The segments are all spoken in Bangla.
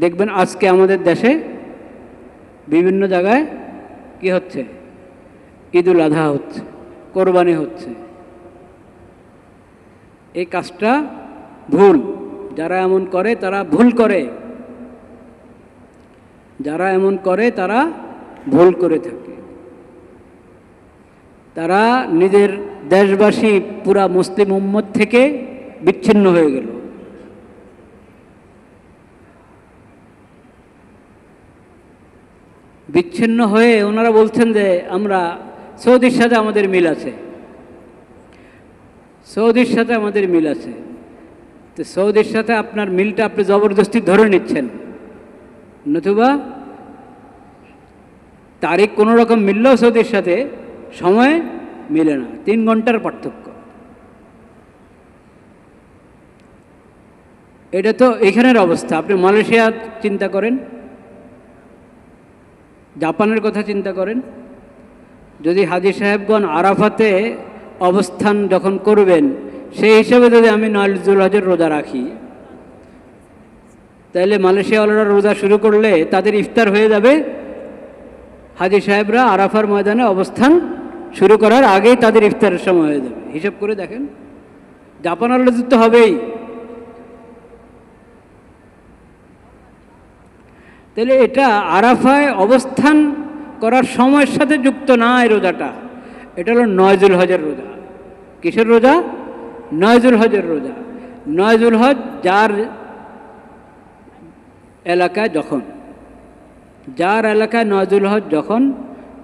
দেখবেন আজকে আমাদের দেশে বিভিন্ন জায়গায় কি হচ্ছে, ঈদুল আজহা হচ্ছে, কোরবানি হচ্ছে। এই কাজটা ভুল। যারা এমন করে তারা ভুল করে, যারা এমন করে তারা ভুল করে থাকে। তারা নিজের দেশবাসী পুরা মুসলিম উম্মত থেকে বিচ্ছিন্ন হয়ে গেল। বিচ্ছিন্ন হয়ে ওনারা বলছেন যে আমরা সৌদির সাথে আমাদের মিল আছে, সৌদির সাথে আমাদের মিল আছে। তো সৌদির সাথে আপনার মিলটা আপনি জবরদস্তি ধরে নিচ্ছেন, নতুবা তারিখ কোনো রকম মিললেও সৌদির সাথে সময় মিলে না, 3 ঘন্টার পার্থক্য। এটা তো এখানের অবস্থা। আপনি মালয়েশিয়া চিন্তা করেন, জাপানের কথা চিন্তা করেন। যদি হাজী সাহেবগণ আরাফাতে অবস্থান যখন করবেন, সেই হিসাবে যদি আমি নয়জুল হজের রোজা রাখি, তাহলে মালয়েশিয়াওয়ালারা রোজা শুরু করলে তাদের ইফতার হয়ে যাবে হাজী সাহেবরা আরাফার ময়দানে অবস্থান শুরু করার আগেই তাদের ইফতারের সময় হয়ে যাবে। হিসাব করে দেখেন, জাপানাওয়ালাদের তো হবেই। তাহলে এটা আরাফায় অবস্থান করার সময়ের সাথে যুক্ত না এই রোজাটা। এটা হলো নয়জুল হজের রোজা। কিসের রোজা? নয়জুল হজের রোজা। নয়জুল হজ যার এলাকায় যখন, যার এলাকায় নয়জুল হজ যখন,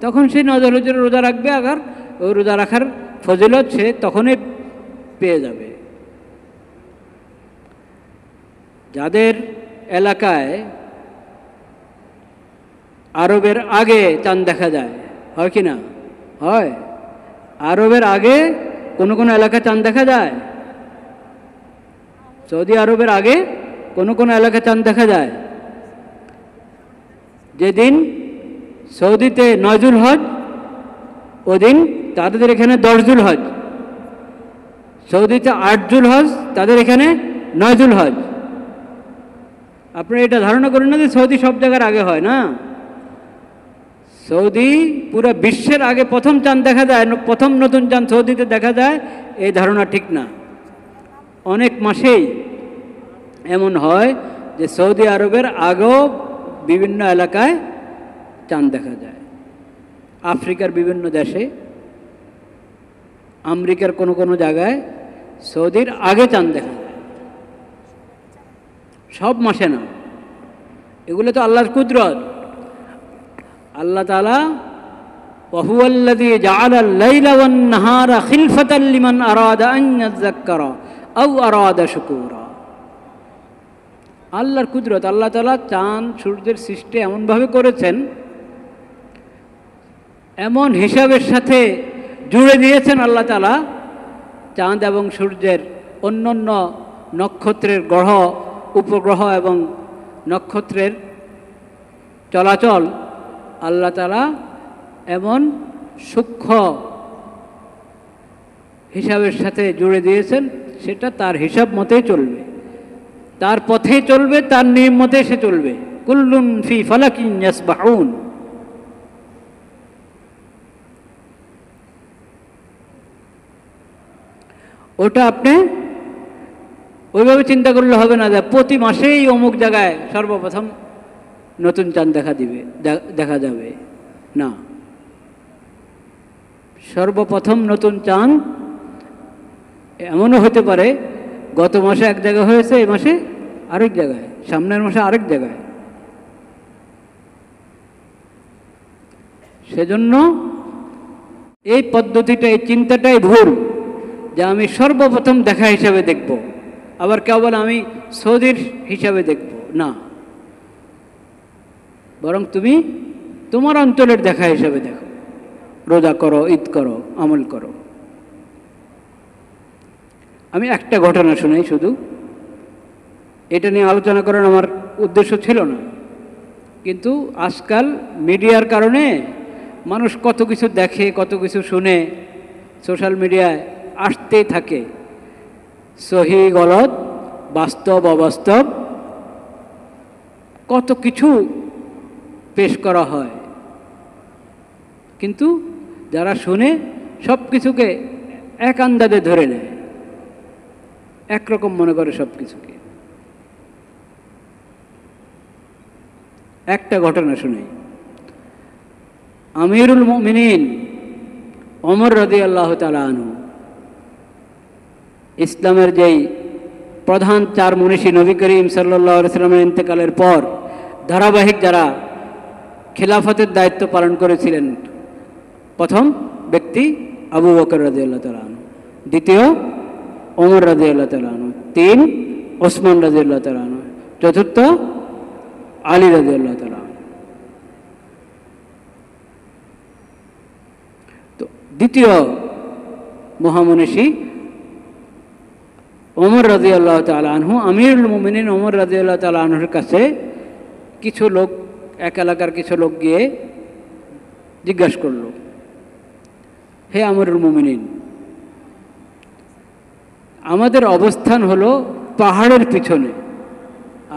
তখন সেই নয়জুল হজের রোজা রাখবে। আবার ওই রোজা রাখার ফজিলত সে তখনই পেয়ে যাবে। যাদের এলাকায় আরবের আগে চাঁদ দেখা যায়, হয় কি না? হয়। আরবের আগে কোনো কোনো এলাকায় চাঁদ দেখা যায়। সৌদি আরবের আগে কোনো কোনো এলাকায় চাঁদ দেখা যায়। যেদিন সৌদিতে নয়জুল হজ, ওদিন তাদের এখানে 10জুল হজ। সৌদিতে 8জুল হজ, তাদের এখানে 9জুল হজ। আপনারা এটা ধারণা করেন না যে সৌদি সব জায়গার আগে হয় না। সৌদি পুরো বিশ্বের আগে প্রথম চাঁদ দেখা যায়, প্রথম নতুন চাঁদ সৌদিতে দেখা যায়, এই ধারণা ঠিক না। অনেক মাসেই এমন হয় যে সৌদি আরবের আগেও বিভিন্ন এলাকায় চাঁদ দেখা যায়। আফ্রিকার বিভিন্ন দেশে, আমেরিকার কোনো কোনো জায়গায় সৌদির আগে চাঁদ দেখা যায়। সব মাসে না, এগুলো তো আল্লাহর কুদরত। আল্লাহ তাআলা ওয়াহুয়াল্লাযী জাআলাল লাইলা ওয়ান নাহারা খিলফাতাল লিমান আরাদা আন ইয়াযাক্কারা আও আরাদা শুকুরা। আল্লাহর কুদরত। আল্লাহ তাআলা চাঁদ সূর্যের সৃষ্টি এমনভাবে করেছেন, এমন হিসাবের সাথে জুড়ে দিয়েছেন আল্লাহ তাআলা। চাঁদ এবং সূর্যের অন্যান্য নক্ষত্রের গ্রহ, উপগ্রহ এবং নক্ষত্রের চলাচল আল্লাহ তাআলা এমন সূক্ষ্ম হিসাবের সাথে জুড়ে দিয়েছেন, সেটা তার হিসাব মতেই চলবে, তার পথেই চলবে, তার নিয়ম মতে সে চলবে। কুল্লুন ফি ফালাকিন ইয়াসবাহুন। ওটা আপনি ওইভাবে চিন্তা করলে হবে না যে প্রতি মাসেই অমুক জায়গায় সর্বপ্রথম নতুন চাঁদ দেখা যাবে না। সর্বপ্রথম নতুন চাঁদ এমনও হতে পারে গত মাসে এক জায়গায় হয়েছে, এই মাসে আরেক জায়গায়, সামনের মাসে আরেক জায়গায়। সেজন্য এই পদ্ধতিটা, এই চিন্তাটাই ভুল যে আমি সর্বপ্রথম দেখা হিসাবে দেখব, আবার কেউ বলে আমি সৌদির হিসাবে দেখব না। বরং তুমি তোমার অঞ্চলের দেখা হিসাবে দেখো, রোজা করো, ঈদ করো, আমল করো। আমি একটা ঘটনা শুনাই শুধু, এটা নিয়ে আলোচনা করার আমার উদ্দেশ্য ছিল না, কিন্তু আজকাল মিডিয়ার কারণে মানুষ কত কিছু দেখে, কত কিছু শুনে, সোশ্যাল মিডিয়ায় আসতেই থাকে। সহি গলত, বাস্তব অবাস্তব কত কিছু পেশ করা হয়, কিন্তু যারা শুনে সব কিছুকে এক আন্দাজে ধরে নেয়, একরকম মনে করে সব কিছুকে। একটা ঘটনা শুনে, আমিরুল মুমিনিন ওমর রাদিয়াল্লাহু তাআলা আনহু, ইসলামের যেই প্রধান চার মনীষী, নবী করিম সাল্লাল্লাহু আলাইহি ওয়াসাল্লামের ইন্তেকালের পর ধারাবাহিক যারা খেলাফতের দায়িত্ব পালন করেছিলেন, প্রথম ব্যক্তি আবু বকর রাদিয়াল্লাহু তাআলা আনহু, দ্বিতীয় ওমর রাদিয়াল্লাহু তাআলা আনহু, তিন ওসমান রাদিয়াল্লাহু তাআলা আনহু, চতুর্থ আলী রাদিয়াল্লাহু তাআলা আনহু। তো দ্বিতীয় মহামনীষী ওমর রাদিয়াল্লাহু তাআলা আনহু, আমিরুল মুমিনিন ওমর রাদিয়াল্লাহু তাআলা আনহুর কাছে কিছু লোক, এক এলাকার কিছু লোক গিয়ে জিজ্ঞাসা করল, হে আমিরুল মুমিনিন, আমাদের অবস্থান হলো পাহাড়ের পিছনে,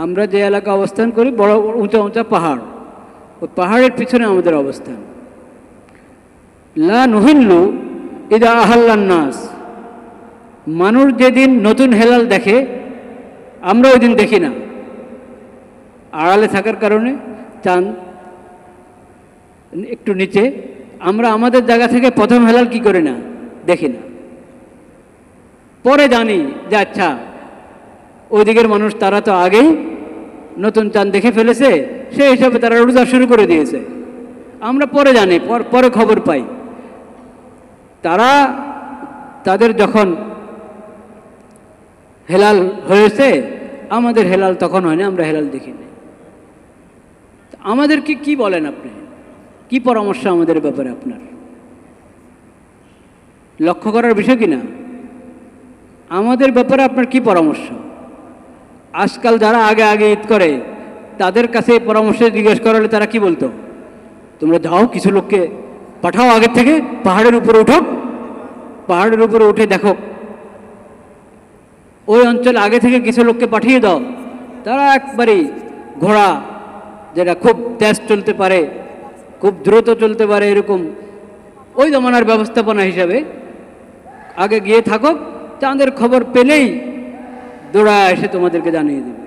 আমরা যে এলাকা অবস্থান করি বড় উঁচা উঁচা পাহাড়, ওই পাহাড়ের পিছনে আমাদের অবস্থান। লা নুহিল্লু ইদা আহাল্লান নাস, মানুষ যেদিন নতুন হেলাল দেখে আমরা ওই দিন দেখি না, আড়ালে থাকার কারণে, চাঁদ একটু নিচে, আমরা আমাদের জায়গা থেকে প্রথম হেলাল কি করি না, দেখি না। পরে জানি যে আচ্ছা ওই দিকের মানুষ তারা তো আগেই নতুন চাঁদ দেখে ফেলেছে, সেই হিসাবে তারা রোজা শুরু করে দিয়েছে। আমরা পরে জানি, পরে খবর পাই। তাদের যখন হেলাল হয়েছে, আমাদের হেলাল তখন হয়নি, আমরা হেলাল দেখিনি। আমাদেরকে কি বলেন আপনি, কি পরামর্শ আমাদের ব্যাপারে আপনার? লক্ষ্য করার বিষয় কিনা আমাদের ব্যাপারে আপনার কি পরামর্শ? আজকাল যারা আগে আগে ঈদ করে তাদের কাছে পরামর্শ জিজ্ঞেস করা হলে তারা কি বলতো, তোমরা যাও কিছু লোককে পাঠাও আগের থেকে, পাহাড়ের উপরে উঠো, পাহাড়ের উপরে উঠে দেখো, ওই অঞ্চলে আগে থেকে কিছু লোককে পাঠিয়ে দাও, তারা একবারেই ঘোড়া যেটা খুব তেজ চলতে পারে, খুব দ্রুত চলতে পারে, এরকম ওই জমানার ব্যবস্থাপনা হিসাবে আগে গিয়ে থাকো, চাঁদের খবর পেলেই দৌড়া এসে তোমাদেরকে জানিয়ে দেবে।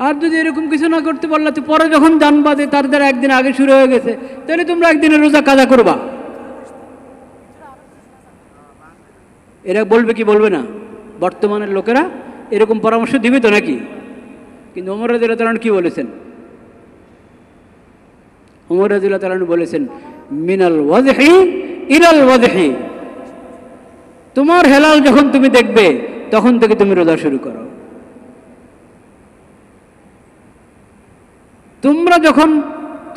আর যদি এরকম কিছু না করতে পারলে তো পরে যখন জানবা যে তার দ্বারা একদিন আগে শুরু হয়ে গেছে, তাহলে তোমরা একদিনের রোজা কাজা করবা। এরা বলবে কি বলবে না? বর্তমানের লোকেরা এরকম পরামর্শ দিবে তো নাকি? কিন্তু ওমর রাদিয়াল্লাহু তাআলা কি বলেছেন? ওমর রাদিয়াল্লাহু তাআলা বলেছেন, মিনাল ওয়াজহি ইলাল ওয়াজহি, তোমার হেলাল যখন তুমি দেখবে তখন থেকে তুমি রোজা শুরু করো। তোমরা যখন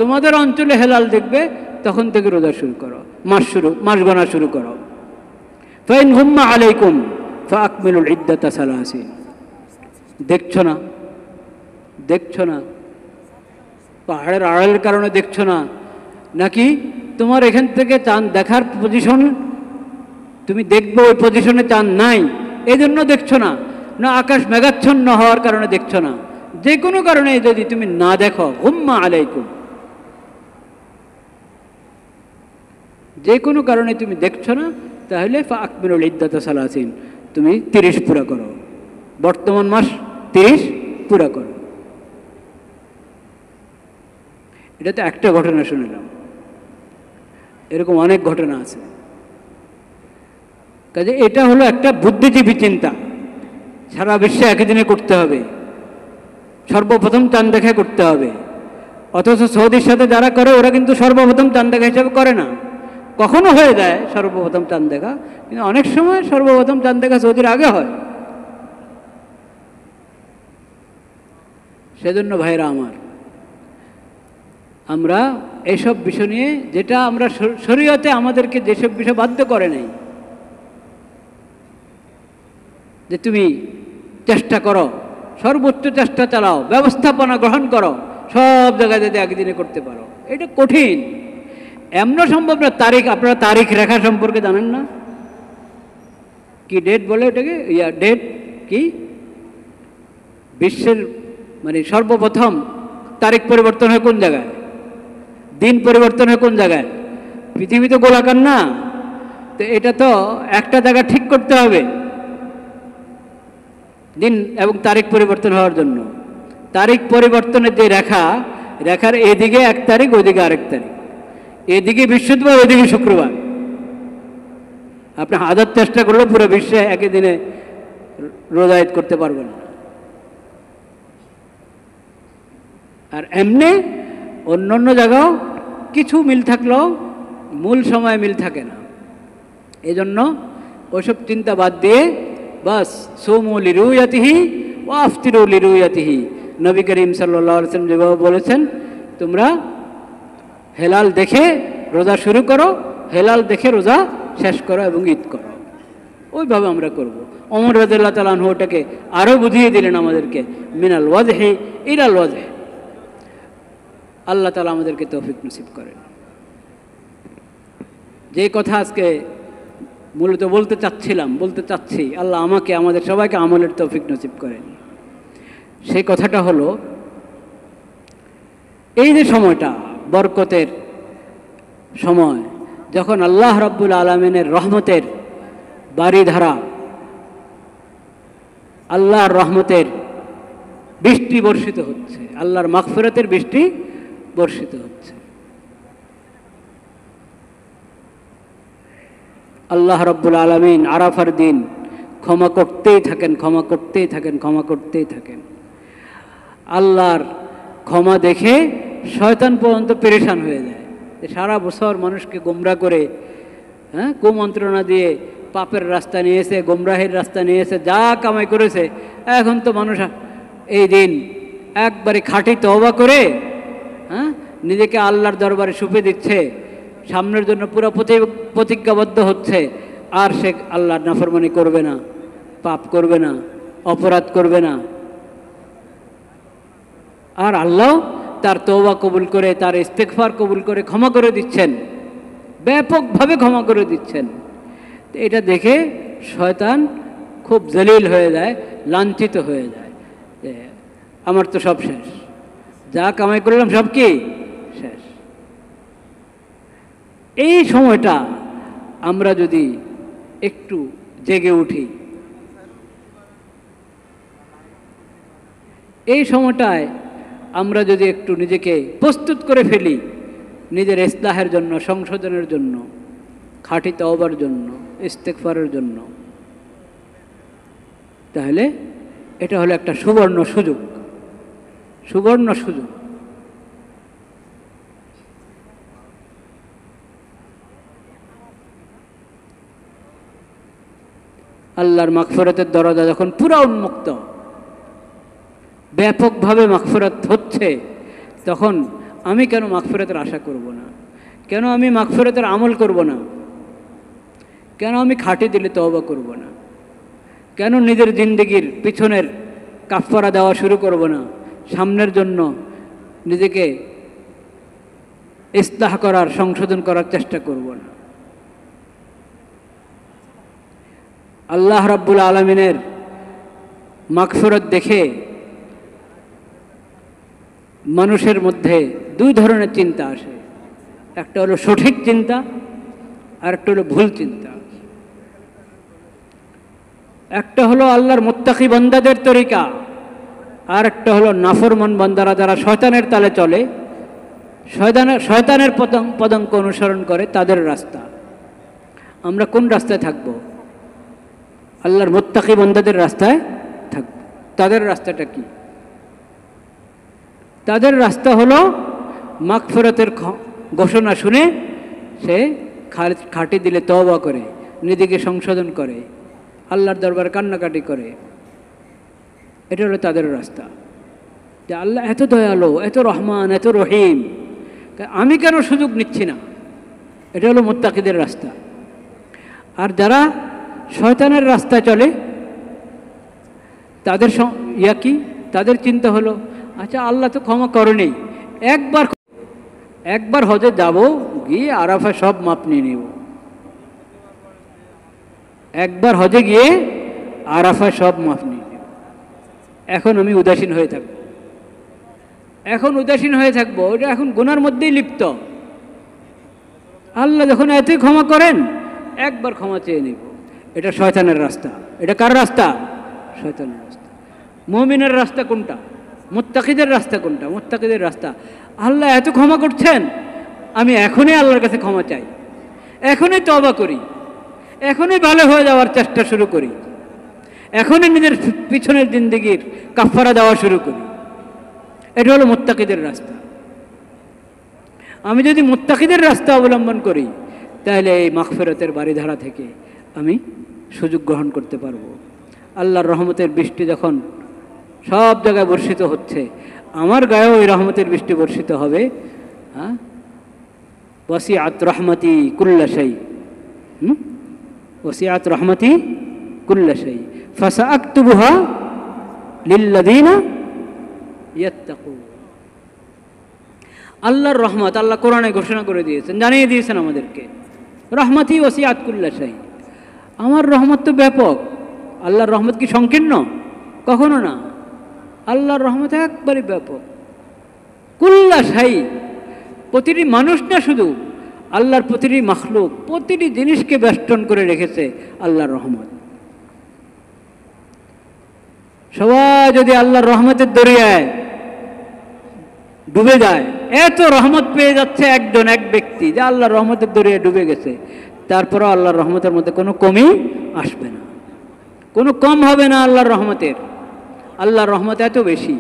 তোমাদের অঞ্চলে হেলাল দেখবে তখন থেকে রোজা শুরু করো, মাস গণা শুরু করো। ফাইন গুম্মা আলাইকুম ফাকমিলুল ইদ্দাতা সালাসিন, দেখছো না পাহাড়ের আড়ালের কারণে দেখছো না, নাকি তোমার এখান থেকে চাঁদ দেখার পজিশন তুমি দেখবে, ওই পজিশনে চাঁদ নাই এই জন্য দেখছো না, না আকাশ মেঘাচ্ছন্ন হওয়ার কারণে দেখছো না, যে কোনো কারণে যদি তুমি না দেখো, গুম্মা আলাইকুম, যে কোনো কারণে তুমি দেখছো না, তাহলে ফাকমিলুল ইদ্দাতা সালাসিন, তুমি 30 পুরা করো, বর্তমান মাস 30 পুরা করো। এটা তো একটা ঘটনা শুনলাম, এরকম অনেক ঘটনা আছে। কাজে এটা হলো একটা বুদ্ধিজীবী চিন্তা, সারা বিশ্বে একই দিনে করতে হবে, সর্বপ্রথম চাঁদ দেখা করতে হবে। অথচ সৌদির সাথে যারা করে ওরা কিন্তু সর্বপ্রথম চাঁদ দেখা হিসাবে করে না, কখনো হয়ে যায় সর্বপ্রথম চাঁদ দেখা, কিন্তু অনেক সময় সর্বপ্রথম চাঁদ দেখা সৌদির আগে হয়। সেজন্য ভাইরা আমার, আমরা এইসব বিষয় নিয়ে, যেটা আমরা শরীয়তে আমাদেরকে যেসব বিষয় বাধ্য করে নাই, যে তুমি চেষ্টা করো, সর্বোচ্চ চেষ্টা চালাও, ব্যবস্থাপনা গ্রহণ করো, সব জায়গায় যদি একদিনে করতে পারো, এটা কঠিন, এমন সম্ভব না। আপনারা তারিখ রেখা সম্পর্কে জানেন না? কি ডেট বলে ওটাকে, ডেট কি বিশ্বের মানে সর্বপ্রথম তারিখ পরিবর্তন হয় কোন জায়গায়? দিন পরিবর্তন হয় কোন জায়গায়? পৃথিবী তো গোলাকার না, তো এটা তো একটা জায়গা ঠিক করতে হবে দিন এবং তারিখ পরিবর্তন হওয়ার জন্য। তারিখ পরিবর্তনের যে রেখার এদিকে 1 তারিখ, ওইদিকে আরেক তারিখ, এদিকে বৃহস্পতিবার, ওইদিকে শুক্রবার। আপনি হাজার চেষ্টা করলেও পুরো বিশ্বে একই দিনে রোজা ঈদ করতে পারবেন না। আর এমনি অন্য অন্য জায়গাও কিছু মিল থাকলেও মূল সময় মিল থাকে না। এই জন্য ওইসব চিন্তা বাদ দিয়ে বাস সুমু লিরুয়াতিহি ওয়া আফতিরু লিরুয়াতিহি, নবী করিম সাল্লাল্লাহু আলাইহি ওয়াসাল্লাম যেভাবে বলেছেন, তোমরা হেলাল দেখে রোজা শুরু করো, হেলাল দেখে রোজা শেষ করো এবং ঈদ করো। ওইভাবে আমরা করব। ওমর রাদিয়াল্লাহু তাআলা আনহু ওটাকে আরও বুঝিয়ে দিলেন আমাদেরকে, মিনাল ওয়াজহি ইলাল ওয়াজহি। আল্লাহ তাআলা আমাদেরকে তৌফিক নসিব করেন। যে কথা আজকে মূলত বলতে চাচ্ছি, আল্লাহ আমাকে, আমাদের সবাইকে আমলের তৌফিক নসিব করেন। সেই কথাটা হলো, এই যে সময়টা বরকতের সময়, যখন আল্লাহ রাব্বুল আলামিনের রহমতের বারিধারা, আল্লাহর রহমতের বৃষ্টি বর্ষিত হচ্ছে, আল্লাহর মাগফিরাতের বৃষ্টি বর্ষিত হচ্ছে। আল্লাহ রাব্বুল আলামিন আরাফার দিন ক্ষমা করতেই থাকেন। আল্লাহর ক্ষমা দেখে শয়তান পর্যন্ত পেরেশান হয়ে যায়। সারা বছর মানুষকে গোমরা করে, কুমন্ত্রণা দিয়ে পাপের রাস্তা নিয়েছে, গোমরাহের রাস্তা নিয়েছে, যা কামাই করেছে, এখন তো মানুষ এই দিন একবারে খাঁটি তওবা করে নিজেকে আল্লাহর দরবারে সুপে দিচ্ছে, সামনের জন্য পুরো প্রতিজ্ঞাবদ্ধ হচ্ছে, আর সে আল্লাহর নাফরমানি করবে না, পাপ করবে না, অপরাধ করবে না। আর আল্লাহ তার তওবা কবুল করে, তার ইস্তেগফার কবুল করে ক্ষমা করে দিচ্ছেন, ব্যাপকভাবে ক্ষমা করে দিচ্ছেন। এটা দেখে শয়তান খুব জলিল হয়ে যায়, লাঞ্ছিত হয়ে যায়, আমার তো সব শেষ, যা কামাই করলাম সব কি শেষ। এই সময়টা আমরা যদি একটু জেগে উঠি, এই সময়টায় আমরা যদি একটু নিজেকে প্রস্তুত করে ফেলি নিজের ইসলাহের জন্য, সংশোধনের জন্য, খাঁটি তওবার জন্য, ইস্তেগফারের জন্য, তাহলে এটা হলো একটা সুবর্ণ সুযোগ। আল্লাহর মাগফিরাতের দরজা যখন পুরো উন্মুক্ত, ব্যাপকভাবে মাগফিরাত হচ্ছে, তখন আমি কেন মাগফিরাতের আশা করব না? কেন আমি মাগফিরাতের আমল করব না? কেন আমি খাঁটি দিলে তওবা করব না? কেন নিজের জিন্দেগির পিছনের কাফফারা দেওয়া শুরু করব না? সামনের জন্য নিজেকে ইসলাহ করার, সংশোধন করার চেষ্টা করব না? আল্লাহ রাব্বুল আলামিনের মাগফিরাত দেখে মানুষের মধ্যে দুই ধরনের চিন্তা আসে, একটা হলো সঠিক চিন্তা, আর একটা হলো ভুল চিন্তা। একটা হলো আল্লাহর মুত্তাকি বান্দাদের তরিকা, আর একটা হলো নাফরমান বান্দারা যারা শয়তানের তালে চলে, শয়তানের পদাঙ্ক অনুসরণ করে, তাদের রাস্তা। আমরা কোন রাস্তায় থাকব? আল্লাহর মুত্তাকি বান্দাদের রাস্তায় থাকব। তাদের রাস্তাটা কি? তাদের রাস্তা হলো মাগফিরাতের ঘোষণা শুনে সে খাঁটি দিলে তওবা করে, নিজেকে সংশোধন করে, আল্লাহর দরবারে কান্নাকাটি করে। এটা হলো তাদের রাস্তা, যে আল্লাহ এত দয়ালু, এত রহমান, এত রহিম, আমি কেন সুযোগ নিচ্ছি না? এটা হলো মুত্তাকিদের রাস্তা। আর যারা শয়তানের রাস্তায় চলে, তাদের কি? তাদের চিন্তা হলো, আচ্ছা আল্লাহ তো ক্ষমা করেনি, একবার হজে যাব, গিয়ে আরাফা সব মাপ নিয়ে নিব। একবার হজে গিয়ে আরাফা সব মাপ নিয়ে নিব। এখন আমি উদাসীন হয়ে থাকব, এখন উদাসীন হয়ে থাকবো, ওটা এখন গুনার মধ্যেই লিপ্ত। আল্লাহ যখন এতই ক্ষমা করেন, একবার ক্ষমা চেয়ে নিব। এটা শয়তানের রাস্তা। এটা কার রাস্তা? শয়তানের রাস্তা। মুমিনের রাস্তা কোনটা? মুত্তাকিদের রাস্তা কোনটা? মুত্তাকিদের রাস্তা আল্লাহ এত ক্ষমা করছেন, আমি এখনই আল্লাহর কাছে ক্ষমা চাই, এখনই তওবা করি, এখনই ভালো হয়ে যাওয়ার চেষ্টা শুরু করি, এখনই নিজের পিছনের জিন্দেগির কাফারা দেওয়া শুরু করি। এটা হলো মুত্তাকিদের রাস্তা। আমি যদি মুত্তাকিদের রাস্তা অবলম্বন করি, তাহলে এই মাগফিরাতের বাড়িধারা থেকে আমি সুযোগ গ্রহণ করতে পারবো। আল্লাহর রহমতের বৃষ্টি যখন সব জায়গায় বর্ষিত হচ্ছে, আমার গায়েও ওই রহমতের বৃষ্টি বর্ষিত হবে। হ্যাঁ, ওয়াসিআত রহমতি কুল্লা শাই, ওয়াসিআত রহমতি কুল্লা শাই ফাসাআকতুবুহা লিল্লাযীনা ইয়াত্তাকুন। আল্লাহর রহমত আল্লাহ কোরআনে ঘোষণা করে দিয়েছেন, জানিয়ে দিয়েছেন আমাদেরকে, রহমতি ওয়াসিআত কুল্লা শাই। আমার রহমত তো ব্যাপক। আল্লাহর রহমত কি সংকীর্ণ? কখনো না। আল্লাহর রহমত একবারই ব্যাপক, কুল্লা শাই। প্রতিটি মানুষ না শুধু, আল্লাহর প্রতিটি মাখলুক, প্রতিটি জিনিসকে বেষ্টন করে রেখেছে আল্লাহর রহমত। সবাই যদি আল্লাহর রহমতের দরিয়ায় ডুবে যায়, এত রহমত পেয়ে যাচ্ছে একজন, এক ব্যক্তি যে আল্লাহর রহমতের দরিয়ায় ডুবে গেছে, তারপরও আল্লাহর রহমতের মধ্যে কোনো কমই আসবে না, কোনো কম হবে না আল্লাহর রহমতের। আল্লাহর রহমত এত বেশি।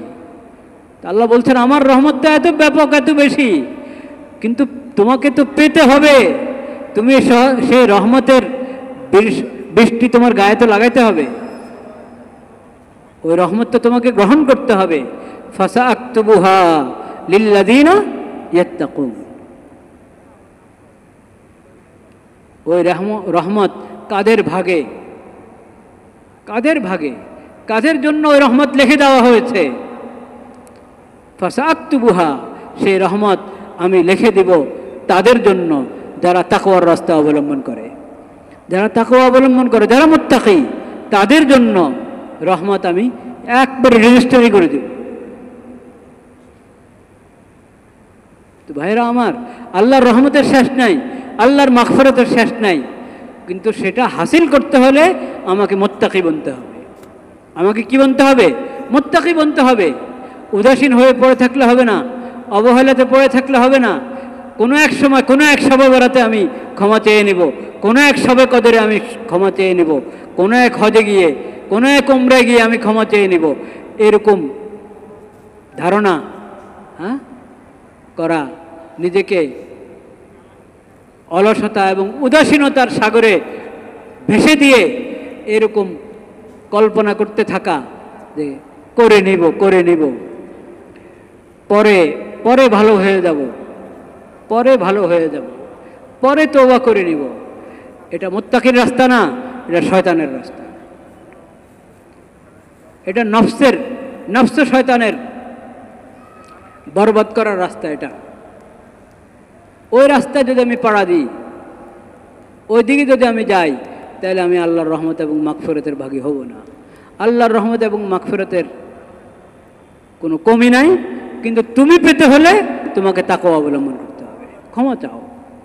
আল্লাহ বলছেন আমার রহমতটা এত ব্যাপক, এত বেশি, কিন্তু তোমাকে তো পেতে হবে। তুমি সেই রহমতের বৃষ্টি তোমার গায়ে তো লাগাইতে হবে, ওই রহমত তো তোমাকে গ্রহণ করতে হবে। ফাসাআকতুবুহা লিল্লাযীনা ইয়াত্তাকুন। ওই রহমত কাদের ভাগে, কাদের ভাগে, কাদের জন্য ওই রহমত লিখে দেওয়া হয়েছে? ফাসাআকতুবুহা, সেই রহমত আমি লিখে দিব তাদের জন্য যারা তাকওয়ার রাস্তা অবলম্বন করে, যারা তাকওয়া অবলম্বন করে, যারা মুত্তাকি, তাদের জন্য রহমত আমি একবারে রেজিস্টারি করে দেব। তো ভাইরা আমার, আল্লাহর রহমতের শেষ নাই, আল্লাহর মাগফিরাতের শেষ নাই, কিন্তু সেটা হাসিল করতে হলে আমাকে মুত্তাকি বনতে হবে। আমাকে কি বনতে হবে? মুত্তাকি বনতে হবে। উদাসীন হয়ে পড়ে থাকলে হবে না, অবহেলাতে পড়ে থাকলে হবে না। কোনো এক সময়, কোনো এক শবে বেড়াতে আমি ক্ষমা চেয়ে নিব, কোনো এক শবে কদরে আমি ক্ষমা চেয়ে নিব, কোনো এক হজে গিয়ে, কোনো এক উমরায় গিয়ে আমি ক্ষমা চেয়ে নিব, এরকম ধারণা করা, নিজেকে অলসতা এবং উদাসীনতার সাগরে ভেসে দিয়ে এরকম কল্পনা করতে থাকা যে করে নিব, করে নিব, পরে পরে ভালো হয়ে যাব, পরে ভালো হয়ে যাব, পরে তওবা করে নিব, এটা মুত্তাকির রাস্তা না, এটা শয়তানের রাস্তা। এটা নফস শয়তানের বরবাদ করার রাস্তা। এটা ওই রাস্তায় যদি আমি পাড়া দিই, ওই দিকে যদি আমি যাই, তাহলে আমি আল্লাহর রহমত এবং মাগফিরাতের ভাগী হব না। আল্লাহর রহমত এবং মাগফিরাতের কোনো কমি নাই, কিন্তু তুমি পেতে হলে তোমাকে তাকওয়া অবলম্বন করতে হবে। ক্ষমা চাও,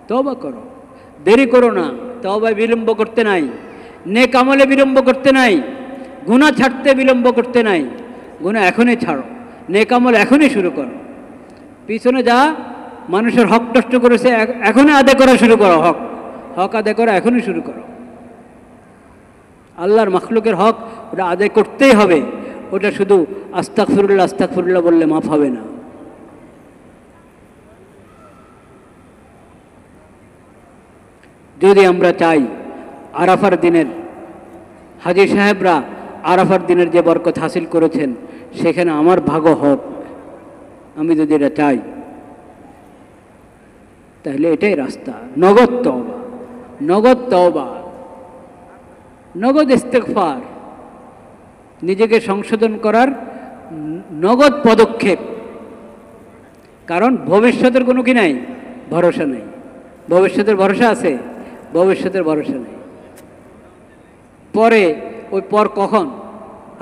তওবা করো, দেরি করো না। তওবায় বিলম্ব করতে নাই, নেক আমলে বিলম্ব করতে নাই, গুনাহ ছাড়তে বিলম্ব করতে নাই। গুনাহ এখনই ছাড়ো, নেক আমল এখনই শুরু করো। পিছনে যা মানুষের হক নষ্ট করেছে এখনই আদায় করা শুরু করো, হক আদায় করা এখনই শুরু করো। আল্লাহর মাখলুকের হক ওটা আদায় করতেই হবে, ওটা শুধু আস্তাগফিরুল্লাহ আস্তাগফিরুল্লাহ বললে মাফ হবে না। যদি আমরা চাই আরাফার দিনের, হাজী সাহেবরা আরাফার দিনের যে বরকত হাসিল করেছেন সেখানে আমার ভাগ হোক, আমি যদি এটা চাই, তাহলে এটাই রাস্তা। নগদ তওবা, নগদ তওবা, নগদ ইস্তেগফার, নিজেকে সংশোধন করার নগদ পদক্ষেপ। কারণ ভবিষ্যতের কোনো কি নাই, ভরসা নেই। ভবিষ্যতের ভরসা আছে? ভবিষ্যতের ভরসা নেই। পরে, ওই পর কখন?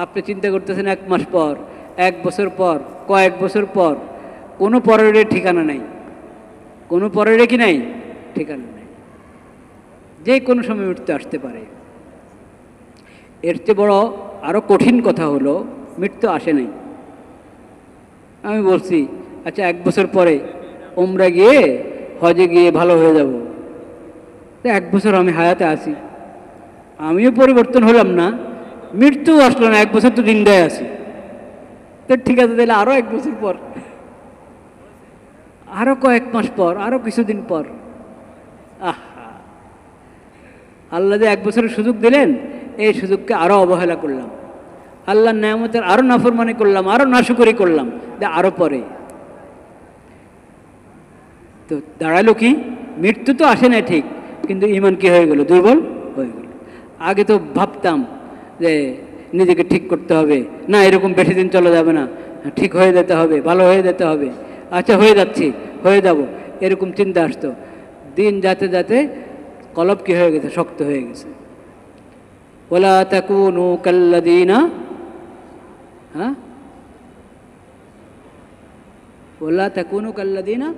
আপনি চিন্তা করতেছেন 1 মাস পর, 1 বছর পর, কয়েক বছর পর, কোনো পরের ঠিকানা নাই, কোনো পরের কি নাই, ঠিকানা নাই, যে কোনো সময় মৃত্যু আসতে পারে। এর চেয়ে বড় আরও কঠিন কথা হলো মৃত্যু আসে নাই। আমি বলছি আচ্ছা 1 বছর পরে উমরা গিয়ে হজে গিয়ে ভালো হয়ে যাব, তো 1 বছর আমি হায়াতে আছি, আমিও পরিবর্তন হলাম না, মৃত্যু আসলো না, 1 বছর তো জিন্দায় আছি, তো ঠিক আছে তাহলে আরও 1 বছর পর, আরও কয়েক মাস পর, আরও কিছুদিন পর। আহা, আল্লাহ যে 1 বছরের সুযোগ দিলেন, এই সুযোগকে আরও অবহেলা করলাম, আল্লাহর নেয়ামতের আরও নাফরমানি করলাম, আরও নাশুকরি করলাম, আরও পরে তো দাঁড়ালো কি, মৃত্যু তো আসে না ঠিক, কিন্তু ঈমান কি হয়ে গেল, দুর্বল হয়ে গেল। আগে তো ভাবতাম যে নিজেকে ঠিক করতে হবে, না এরকম বেশি দিন চলে যাবে না, ঠিক হয়ে যেতে হবে, ভালো হয়ে যেতে হবে, আচ্ছা হয়ে যাচ্ছি, হয়ে যাব, এরকম চিন্তা আসতো। দিন যাতে যাতে কলব কি হয়ে গেছে, শক্ত হয়ে গেছে। ওয়ালা তাকুনু কাল্লাযীনা, হ্যাঁ, ওয়ালা তাকুনু কাল্লাযীনা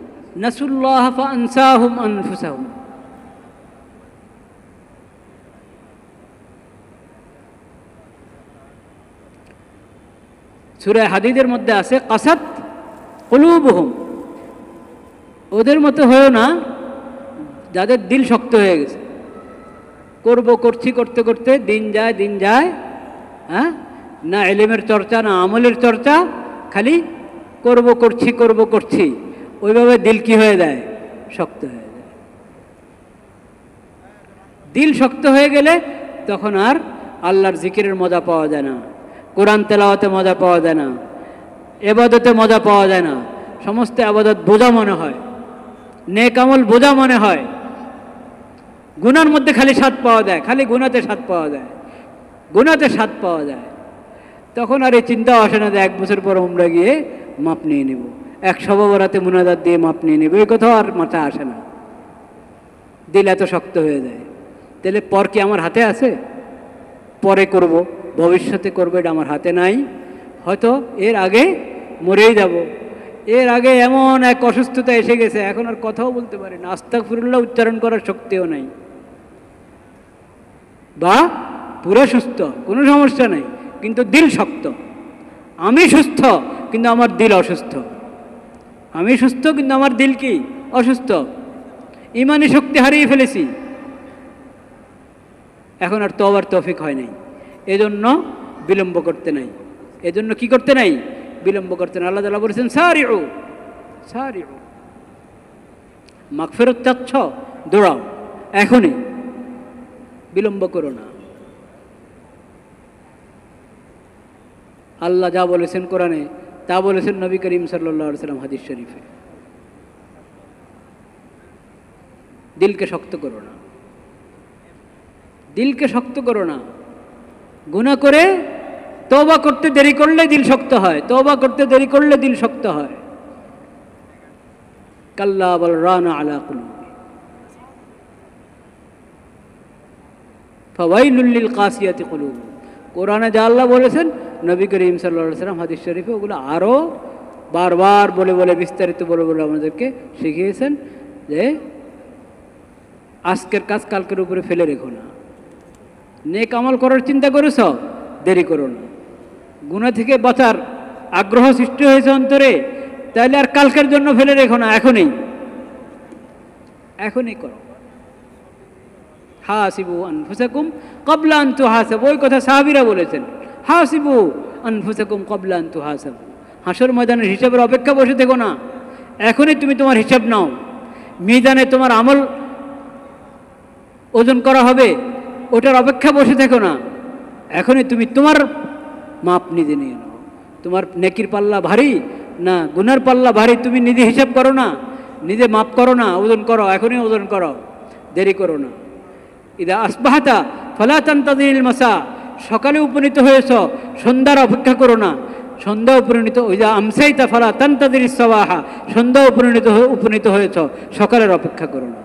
নাসুল্লাহ ফাআনসাহুম আনফুসাহুম। সূরা হাদীদের মধ্যে আছে কাসাত কুলুবুহুম, ওদের মতো হয়েও না যাদের দিল শক্ত হয়ে গেছে, করছি করতে করতে দিন যায়, হ্যাঁ, না ইলমের চর্চা না আমলের চর্চা, খালি করছি, ওইভাবে দিল কি হয়ে যায়, শক্ত হয়ে যায়। দিল শক্ত হয়ে গেলে তখন আর আল্লাহর জিকিরের মজা পাওয়া যায় না, কোরআন তেলাওয়াতে মজা পাওয়া যায় না, ইবাদতে মজা পাওয়া যায় না, সমস্ত ইবাদত বোঝা মনে হয়, নেক আমল বোঝা মনে হয়, গুনার মধ্যে খালি স্বাদ পাওয়া যায়, খালি গুনাতে স্বাদ পাওয়া যায়। তখন আর এই চিন্তাও আসে না যে 1 বছর পর উমরা গিয়ে মাপ নিয়ে নেব, 100 বরাতে মুনাজাত দিয়ে মাপ নিয়ে নেব, এই কথাও আর মাথা আসে না, দিল এত শক্ত হয়ে যায়। তাহলে পর কি আমার হাতে আছে, পরে করব, ভবিষ্যতে করবো, এটা আমার হাতে নাই, হয়তো এর আগে মরেই যাব, এর আগে এমন এক অসুস্থতা এসে গেছে এখন আর কথাও বলতে পারি না, আস্তাগফিরুল্লাহ উচ্চারণ করার শক্তিও নাই, বা পুরো সুস্থ, কোনো সমস্যা নেই, কিন্তু দিল শক্ত। আমি সুস্থ কিন্তু আমার দিল অসুস্থ, আমি সুস্থ কিন্তু আমার দিল কি অসুস্থ, ইমানি শক্তি হারিয়ে ফেলেছি, এখন আর তওবার তৌফিক হয় নাই, এজন্য বিলম্ব করতে নাই, এজন্য কি করতে নাই, বিলম্ব করতে নাই। আল্লাহ তাআলা বলেছেন সারিউ, মাগফিরাত চাচ্ছ, দৌড়াও, এখনই, বিলম্ব করো না। আল্লাহ যা বলেছেন কোরআনে, তা বলেছেন নবী করিম সাল্লাল্লাহু আলাইহি ওয়াসাল্লাম হাদিস শরীফে। দিলকে শক্ত করো না, দিলকে শক্ত করো না। গুনাহ করে তওবা করতে দেরি করলে দিল শক্ত হয়, তওবা করতে দেরি করলে দিল শক্ত হয়। কাল্লা বাল রানা আলা কুলুবি ফাওয়াইলুল লিল কাসিয়াতি কুলুবুহুম। কোরআনে যা আল্লাহ বলেছেন, নবী করিম সাল্লাল্লাহু আলাইহি ওয়াসাল্লাম হাদিস শরীফে ওগুলো আরও বারবার বলে বিস্তারিত বলে আমাদেরকে শিখিয়েছেন যে আজকের কাজ কালকের উপরে ফেলে রেখো না, নেক আমল করার চিন্তা করেছ, দেরি করো না। গুনাহ থেকে বাঁচার আগ্রহ সৃষ্টি হয়েছে অন্তরে, তাহলে আর কালকের জন্য ফেলে রেখো না, এখনই করো। হাসিবু আনফুসাকুম ক্বাবলা আন তুহাসাবু, ওই কথা সাহাবীরা বলেছেন, হাসিবু আনফুসাকুম ক্বাবলা আন তুহাসাবু। হাসর ময়দানের হিসাবের অপেক্ষা বসে থেকো না, এখনই তুমি তোমার হিসাব নাও। মিজানে তোমার আমল ওজন করা হবে, ওটার অপেক্ষা বসে থেকো না, এখনই তুমি তোমার মাপ নিজে নিয়ে নাও। তোমার নেকির পাল্লা ভারী না গুনার পাল্লা ভারী, তুমি নিজে হিসাব করো না, নিজে মাপ করো না, ওজন করো, এখনই ওজন করো, দেরি করো না। ইদা আসবাহাতা ফালা তানতাযিরিল মাসা, সকালে উপনীত হয়েছ, সন্ধ্যার অপেক্ষা করো না, সন্ধ্যা উপনীত। ইদা আমসাইতা ফালা তানতাযিরিস সাবাহা, সন্ধ্যা উপনীত হয়েছ, সকালের অপেক্ষা করো না।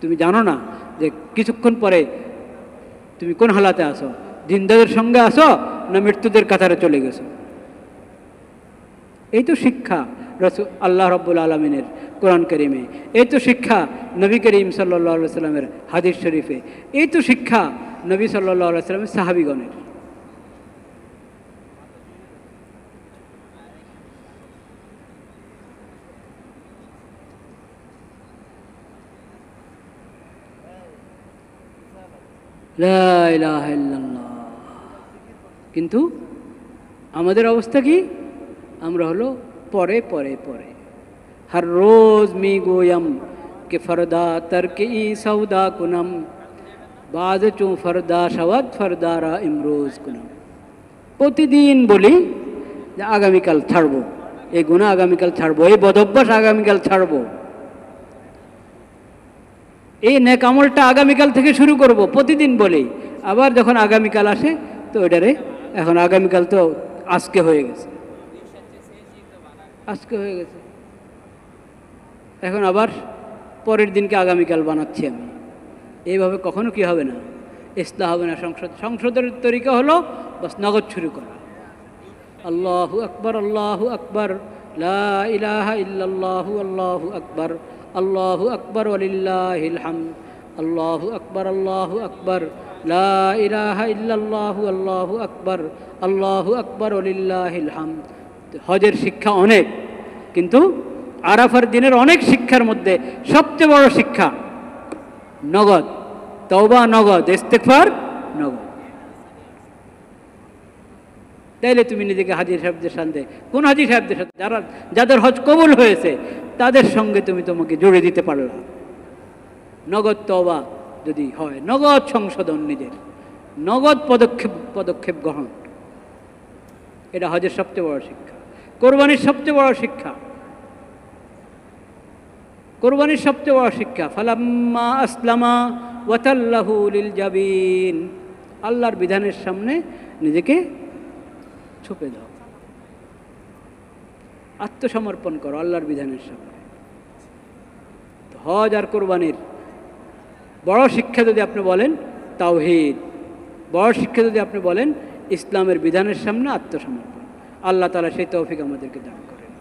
তুমি জানো না যে কিছুক্ষণ পরে তুমি কোন হালাতে আসো, জিন্দাদের সঙ্গে আসো না মৃত্যুদের কাতারে চলে গেছো? এই তো শিক্ষা রসুল আল্লাহ রব্বুল আলমিনের কোরআন করিমে, এই তো শিক্ষা নবী করিম সাল্লাল্লাহু সাল্লামের হাদিস শরীফে, এই তো শিক্ষা নবী সাল্লাল্লাহু সাল্লামের সাহাবিগণের। লা ইলাহা ইল্লাল্লাহ। কিন্তু আমাদের অবস্থা কি? আমরা হলো পরে পরে পরে। हर रोज़ मी गोयम के फरदा तरके ई सौदा कुनम बाज चो फरदा शवद फरदारा इमरोज कुनम। প্রতিদিন বলি যে আগামীকাল ছাড়বো, এই গুনাহ আগামীকাল ছাড়বো, এই বদভ্যাস আগামীকাল ছাড়বো, এই নেক আমলটা আগামীকাল থেকে শুরু করব, প্রতিদিন বলি। আবার যখন আগামীকাল আসে তো এটারে এখন আগামীকাল তো আজকে হয়ে গেছে, আজকে হয়ে গেছে, এখন আবার পরের দিনকে আগামীকাল বানাচ্ছি আমি। এইভাবে কখনো কি হবে না, ইসলাহ হবে না। সংসদের তরিকা হলো বাস নগদ শুরু করা। আল্লাহু আকবার, আল্লাহু আকবার, লা ইলাহা ইল্লাল্লাহু, আল্লাহু আকবার, আল্লাহু আকবার ওয়ালিল্লাহিল হামদ, আল্লাহু আকবার, আল্লাহু আকবার, লা ইলাহা ইল্লাল্লাহু, আল্লাহু আকবার, আল্লাহু আকবার ওয়ালিল্লাহিল হামদ। হজের শিক্ষা অনেক, কিন্তু আরাফার দিনের অনেক শিক্ষার মধ্যে সবচেয়ে বড় শিক্ষা নগদ, তওবা নগদ, ইস্তেগফার নগদ। তাইলে তুমি নিজেকে হাজী সাহেবদের সাথে, কোন হাজী সাহেবদের সাথে, যাদের হজ কবুল হয়েছে তাদের সঙ্গে তোমাকে জুড়ে দিতে পারলা। নগদ তওবা যদি হয়, নগদ সংশোধন, নিজের নগদ পদক্ষেপ গ্রহণ, এটা হজের সবচেয়ে বড় শিক্ষা। কোরবানির সবচেয়ে বড় শিক্ষা, কোরবানির সবচেয়ে বড় শিক্ষা ফালাম্মা আসলামা ওয়াতাল্লাহু লিল জাবিন। আল্লাহর বিধানের সামনে নিজেকে ছুপে দাও, আত্মসমর্পণ করো আল্লাহর বিধানের সামনে। হজ আর কোরবানির বড় শিক্ষা যদি আপনি বলেন তাওহীদ, বড় শিক্ষা যদি আপনি বলেন ইসলামের বিধানের সামনে আত্মসমর্পণ। আল্লাহ তাআলা সেই তৌফিক আমাদেরকে দান করেন।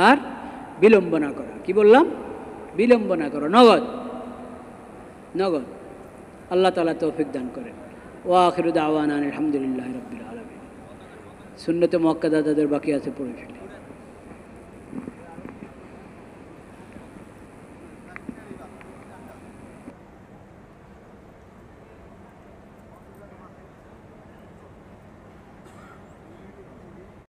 আর বিলম্ব না করা, কি বললাম? বিলম্ব না করো, নগদ নগদ। আল্লাহ তাআলা তৌফিক দান করেন। ওয়া আখিরু দাওয়ানা আলহামদুলিল্লাহি রাব্বিল আলামিন। সুন্নতে মুআক্কাদা যাদের বাকি আছে পড়ে ফেলি।